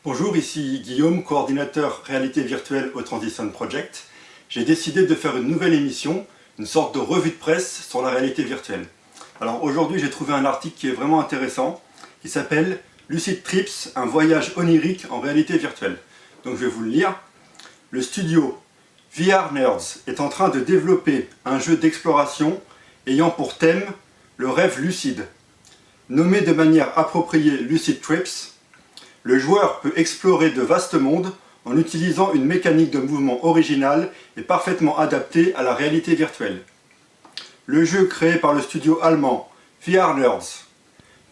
Bonjour, ici Guillaume, coordinateur réalité virtuelle au Transition Project. J'ai décidé de faire une nouvelle émission, une sorte de revue de presse sur la réalité virtuelle. Alors aujourd'hui, j'ai trouvé un article qui est vraiment intéressant, qui s'appelle « Lucid Trips, un voyage onirique en réalité virtuelle ». Donc je vais vous le lire. Le studio VR Nerds est en train de développer un jeu d'exploration ayant pour thème le rêve lucide. Nommé de manière appropriée Lucid Trips, le joueur peut explorer de vastes mondes en utilisant une mécanique de mouvement originale et parfaitement adaptée à la réalité virtuelle. Le jeu créé par le studio allemand VR Nerds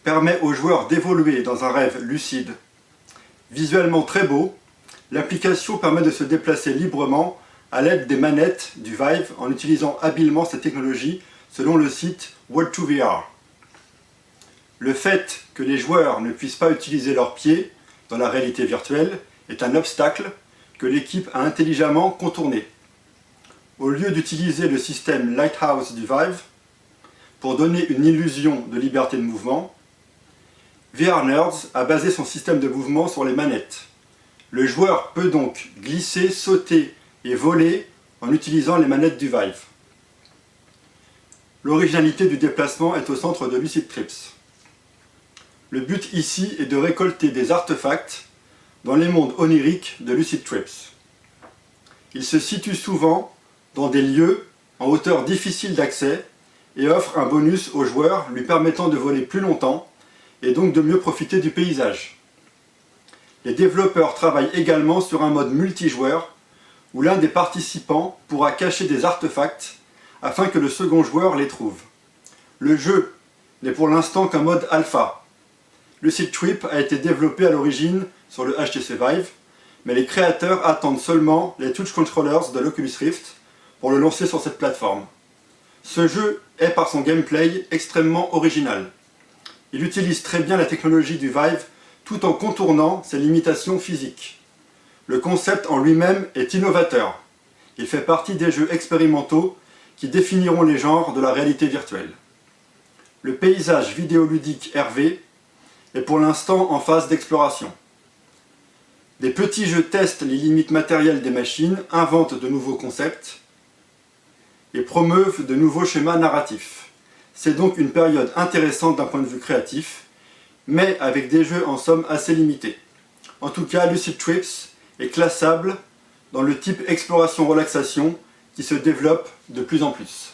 permet aux joueurs d'évoluer dans un rêve lucide. Visuellement très beau, l'application permet de se déplacer librement à l'aide des manettes du Vive en utilisant habilement cette technologie selon le site World2VR. Le fait que les joueurs ne puissent pas utiliser leurs pieds dans la réalité virtuelle est un obstacle que l'équipe a intelligemment contourné. Au lieu d'utiliser le système Lighthouse du Vive pour donner une illusion de liberté de mouvement, VR Nerds a basé son système de mouvement sur les manettes. Le joueur peut donc glisser, sauter et voler en utilisant les manettes du Vive. L'originalité du déplacement est au centre de Lucid Trips. Le but ici est de récolter des artefacts dans les mondes oniriques de Lucid Trips. Ils se situent souvent dans des lieux en hauteur difficile d'accès et offrent un bonus au joueur lui permettant de voler plus longtemps et donc de mieux profiter du paysage. Les développeurs travaillent également sur un mode multijoueur où l'un des participants pourra cacher des artefacts afin que le second joueur les trouve. Le jeu n'est pour l'instant qu'un mode alpha. Lucid Trip a été développé à l'origine sur le HTC Vive, mais les créateurs attendent seulement les Touch Controllers de l'Oculus Rift pour le lancer sur cette plateforme. Ce jeu est par son gameplay extrêmement original. Il utilise très bien la technologie du Vive tout en contournant ses limitations physiques. Le concept en lui-même est innovateur. Il fait partie des jeux expérimentaux qui définiront les genres de la réalité virtuelle. Le paysage vidéoludique RV est pour l'instant en phase d'exploration. Des petits jeux testent les limites matérielles des machines, inventent de nouveaux concepts et promeuvent de nouveaux schémas narratifs. C'est donc une période intéressante d'un point de vue créatif, mais avec des jeux en somme assez limités. En tout cas, Lucid Trips est classable dans le type exploration-relaxation qui se développe de plus en plus.